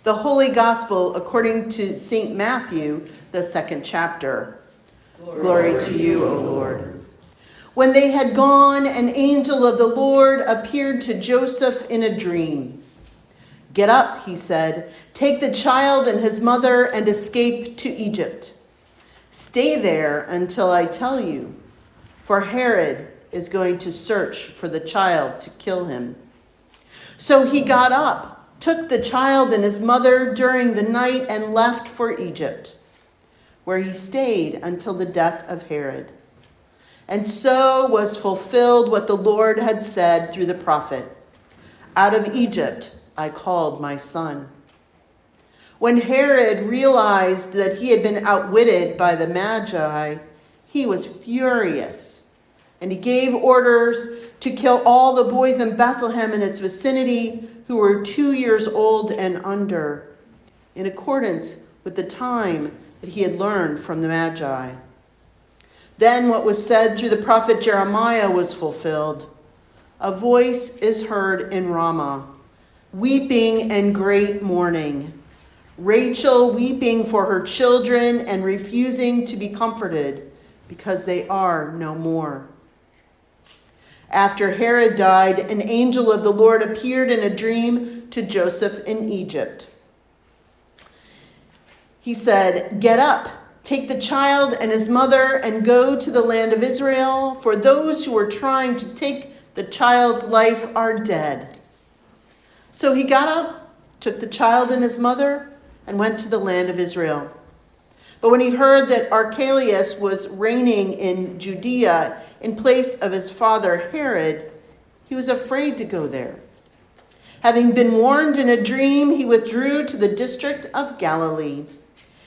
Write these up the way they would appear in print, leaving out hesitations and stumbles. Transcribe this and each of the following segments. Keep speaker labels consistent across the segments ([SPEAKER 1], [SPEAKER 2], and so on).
[SPEAKER 1] The Holy Gospel according to St. Matthew, the 2nd chapter. Glory to you, O Lord. When they had gone, an angel of the Lord appeared to Joseph in a dream. "Get up," he said, "take the child and his mother and escape to Egypt. Stay there until I tell you, for Herod is going to search for the child to kill him." So he got up, took the child and his mother during the night and left for Egypt, where he stayed until the death of Herod. And so was fulfilled what the Lord had said through the prophet, "Out of Egypt I called my son." When Herod realized that he had been outwitted by the Magi, he was furious, and he gave orders to kill all the boys in Bethlehem and its vicinity who were 2 years old and under, in accordance with the time that he had learned from the Magi. Then what was said through the prophet Jeremiah was fulfilled. "A voice is heard in Ramah, weeping and great mourning, Rachel weeping for her children and refusing to be comforted because they are no more." After Herod died, an angel of the Lord appeared in a dream to Joseph in Egypt. He said, "Get up, take the child and his mother and go to the land of Israel, for those who were trying to take the child's life are dead." So he got up, took the child and his mother, and went to the land of Israel. But when he heard that Archelaus was reigning in Judea in place of his father Herod, he was afraid to go there. Having been warned in a dream, he withdrew to the district of Galilee.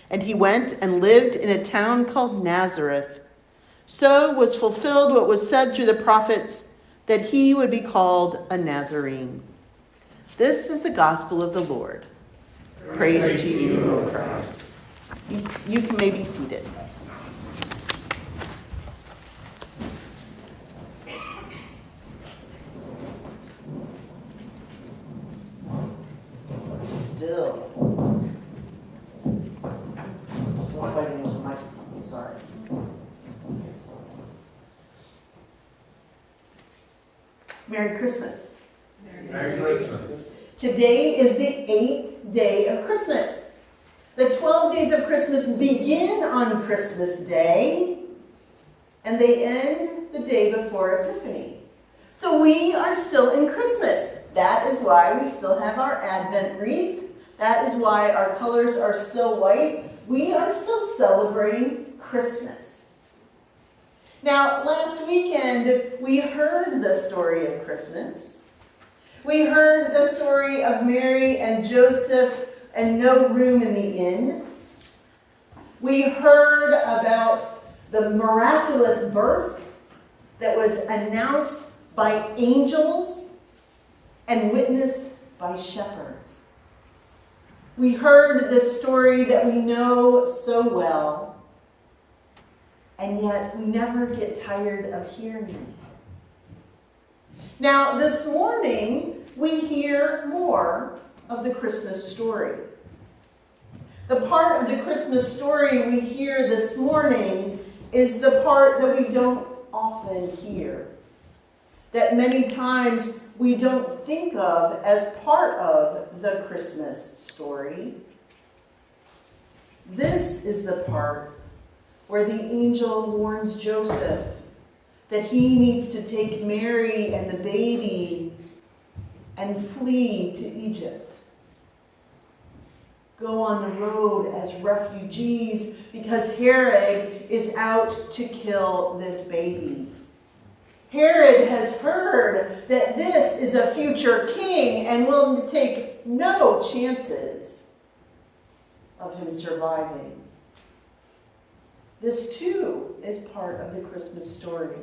[SPEAKER 1] And he went and lived in a town called Nazareth. So was fulfilled what was said through the prophets, that he would be called a Nazarene. This is the gospel of the Lord. Praise to you, O Christ. You may be seated. Still fighting with the microphone. I'm sorry. Merry Christmas.
[SPEAKER 2] Merry Christmas.
[SPEAKER 1] Today is the 8th day of Christmas. The 12 days of Christmas begin on Christmas Day, and they end the day before Epiphany. So we are still in Christmas. That is why we still have our Advent wreath. That is why our colors are still white. We are still celebrating Christmas. Now, last weekend, we heard the story of Christmas. We heard the story of Mary and Joseph and no room in the inn. We heard about the miraculous birth that was announced by angels and witnessed by shepherds. We heard this story that we know so well, and yet we never get tired of hearing it. Now, this morning, we hear more of the Christmas story. The part of the Christmas story we hear this morning is the part that we don't often hear, that many times we don't think of as part of the Christmas story. This is the part where the angel warns Joseph that he needs to take Mary and the baby and flee to Egypt. Go on the road as refugees because Herod is out to kill this baby. Herod has heard that this is a future king and will take no chances of him surviving. This too is part of the Christmas story.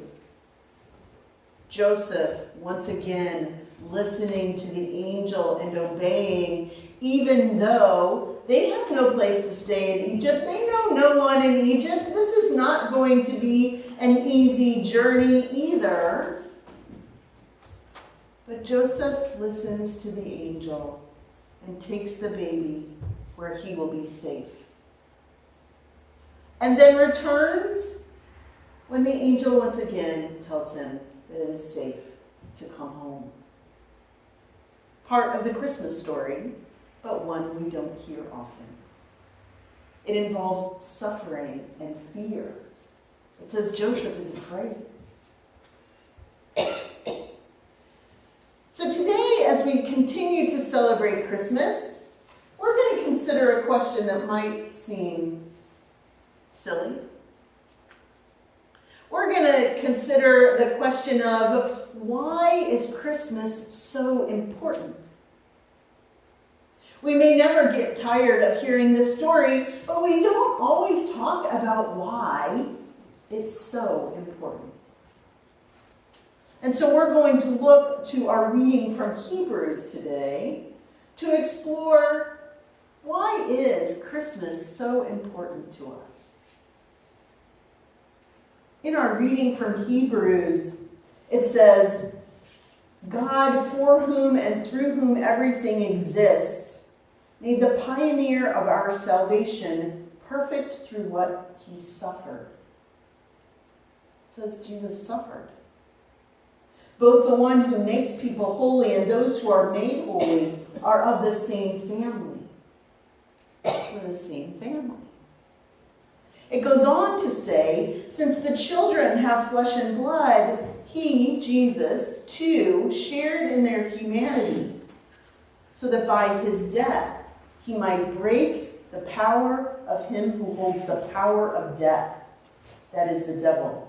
[SPEAKER 1] Joseph, once again, listening to the angel and obeying, even though they have no place to stay in Egypt. They know no one in Egypt. This is not going to be an easy journey either. But Joseph listens to the angel and takes the baby where he will be safe. And then returns when the angel once again tells him that it is safe to come home. Part of the Christmas story, but one we don't hear often. It involves suffering and fear. It says Joseph is afraid. So today, as we continue to celebrate Christmas, we're going to consider a question that might seem silly. We're going to consider the question of, why is Christmas so important? We may never get tired of hearing this story, but we don't always talk about why it's so important. And so we're going to look to our reading from Hebrews today to explore, why is Christmas so important to us? In our reading from Hebrews, it says, God, for whom and through whom everything exists, made the pioneer of our salvation perfect through what he suffered. It says Jesus suffered. Both the one who makes people holy and those who are made holy are of the same family. We're the same family. It goes on to say, since the children have flesh and blood, he, Jesus, too, shared in their humanity, so that by his death he might break the power of him who holds the power of death, that is the devil,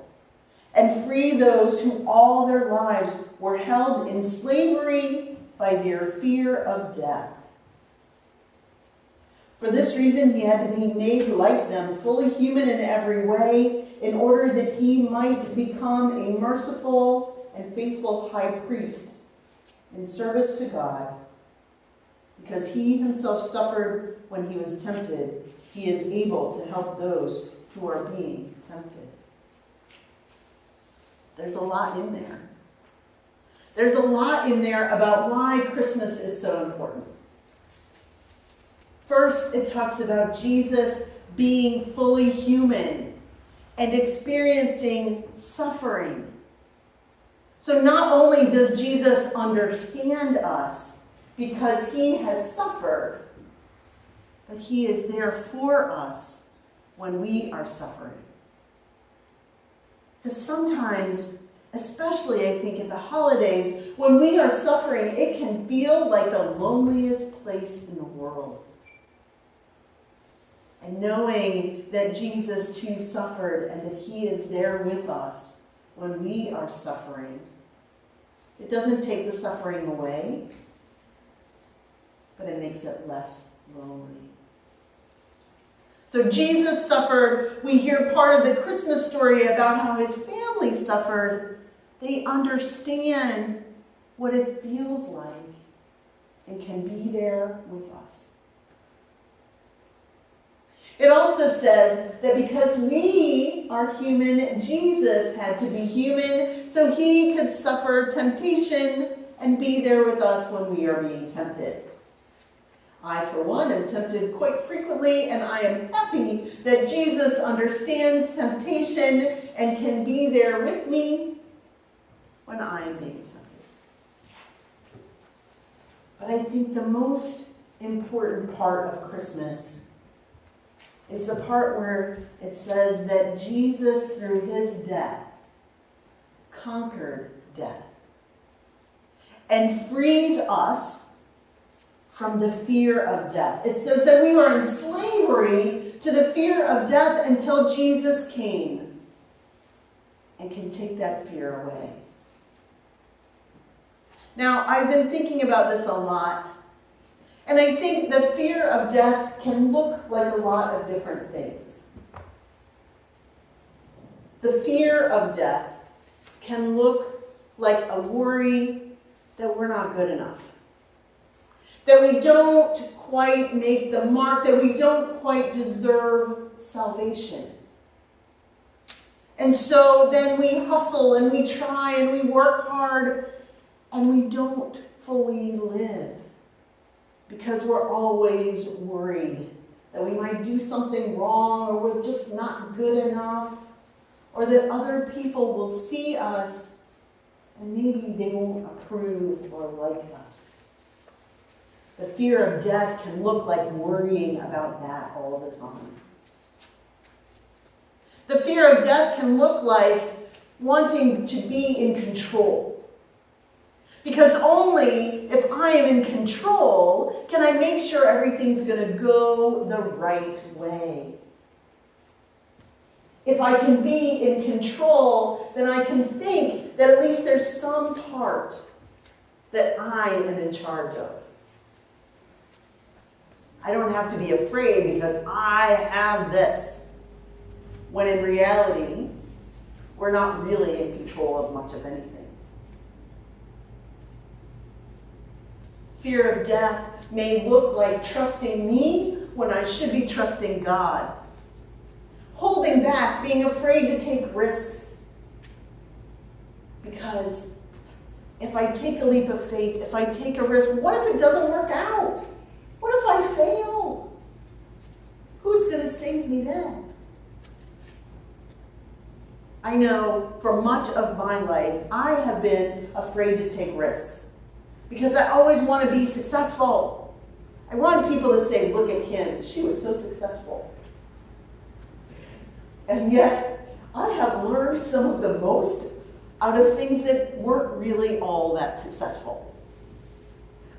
[SPEAKER 1] and free those who all their lives were held in slavery by their fear of death. For this reason he had to be made like them, fully human in every way, in order that he might become a merciful and faithful high priest in service to God. Because he himself suffered when he was tempted, he is able to help those who are being tempted. There's a lot in there. There's a lot in there about why Christmas is so important. First, it talks about Jesus being fully human and experiencing suffering. So not only does Jesus understand us because he has suffered, but he is there for us when we are suffering. Because sometimes, especially I think at the holidays, when we are suffering, it can feel like the loneliest place in the world. And knowing that Jesus too suffered and that he is there with us when we are suffering, it doesn't take the suffering away, but it makes it less lonely. So Jesus suffered. We hear part of the Christmas story about how his family suffered. They understand what it feels like and can be there with us. It also says that because we are human, Jesus had to be human so he could suffer temptation and be there with us when we are being tempted. I, for one, am tempted quite frequently, and I am happy that Jesus understands temptation and can be there with me when I am being tempted. But I think the most important part of Christmas is the part where it says that Jesus, through his death, conquered death and frees us from the fear of death. It says that we were in slavery to the fear of death until Jesus came and can take that fear away. Now, I've been thinking about this a lot, and I think the fear of death can look like a lot of different things. The fear of death can look like a worry that we're not good enough, that we don't quite make the mark, that we don't quite deserve salvation. And so then we hustle and we try and we work hard and we don't fully live because we're always worried that we might do something wrong, or we're just not good enough, or that other people will see us and maybe they won't approve or like us. The fear of death can look like worrying about that all the time. The fear of death can look like wanting to be in control. Because only if I am in control can I make sure everything's going to go the right way. If I can be in control, then I can think that at least there's some part that I am in charge of. I don't have to be afraid because I have this. When in reality, we're not really in control of much of anything. Fear of death may look like trusting me when I should be trusting God. Holding back, being afraid to take risks. Because if I take a leap of faith, if I take a risk, what if it doesn't work out? What if I fail? Who's going to save me then? I know for much of my life, I have been afraid to take risks because I always want to be successful. I want people to say, look at Kim, she was so successful. And yet, I have learned some of the most out of things that weren't really all that successful.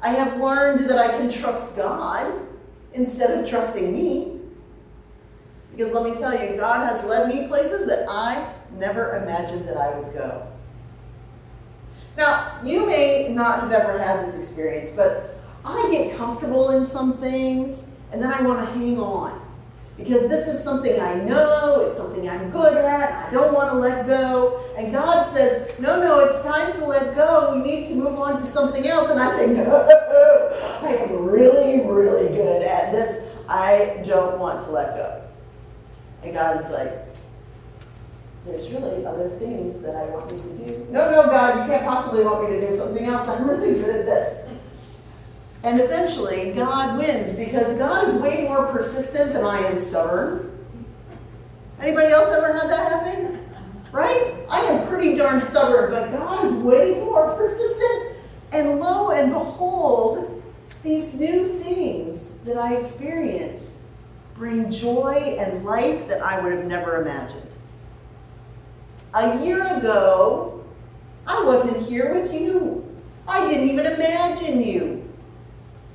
[SPEAKER 1] I have learned that I can trust God instead of trusting me. Because let me tell you, God has led me places that I never imagined that I would go. Now, you may not have ever had this experience, but I get comfortable in some things, and then I want to hang on. Because this is something I know, it's something I'm good at, I don't want to let go. And God says, no, it's time to let go. You need to move on to something else. And I say, no, I am really, really good at this. I don't want to let go. And God is like, there's really other things that I want you to do. No, God, you can't possibly want me to do something else. I'm really good at this. And eventually, God wins because God is way more persistent than I am stubborn. Anybody else ever had that happen? Right? I am pretty darn stubborn, but God is way more persistent. And lo and behold, these new things that I experience bring joy and life that I would have never imagined. A year ago, I wasn't here with you. I didn't even imagine you.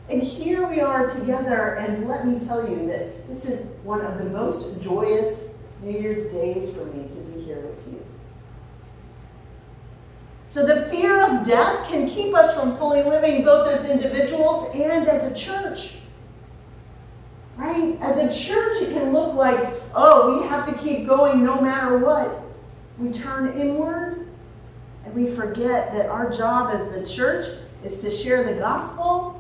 [SPEAKER 1] And here we are together, and let me tell you that this is one of the most joyous New Year's days for me to be here with you. So the fear of death can keep us from fully living both as individuals and as a church. Right? As a church, it can look like, oh, we have to keep going no matter what. We turn inward, and we forget that our job as the church is to share the gospel,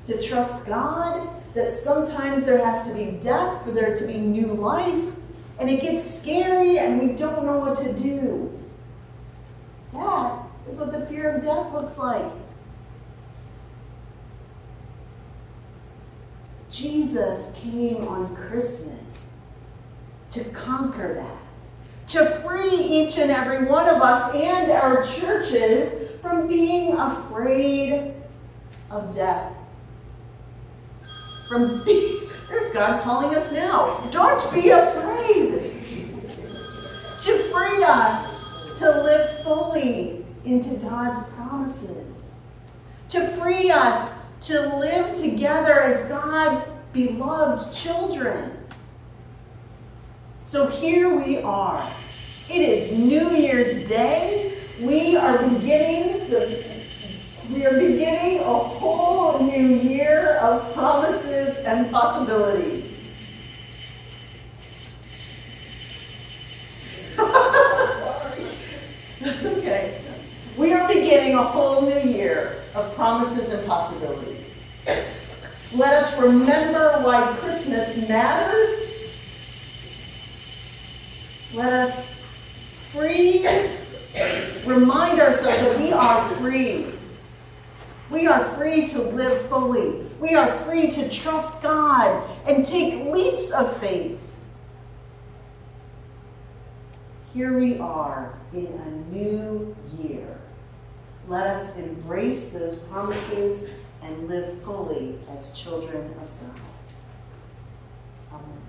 [SPEAKER 1] to trust God, that sometimes there has to be death for there to be new life, and it gets scary and we don't know what to do. That is what the fear of death looks like. Jesus came on Christmas to conquer that, to free each and every one of us and our churches from being afraid of death. There's God calling us now. Don't be afraid. To free us to live fully into God's promises. To free us to live together as God's beloved children. So here we are. It is New Year's Day. We are beginning a whole new year of promises and possibilities. Sorry. That's okay. We are beginning a whole new year of promises and possibilities. Let us remember why Christmas matters. Let us remind ourselves that we are free. We are free to live fully. We are free to trust God and take leaps of faith. Here we are in a new year. Let us embrace those promises and live fully as children of God. Amen.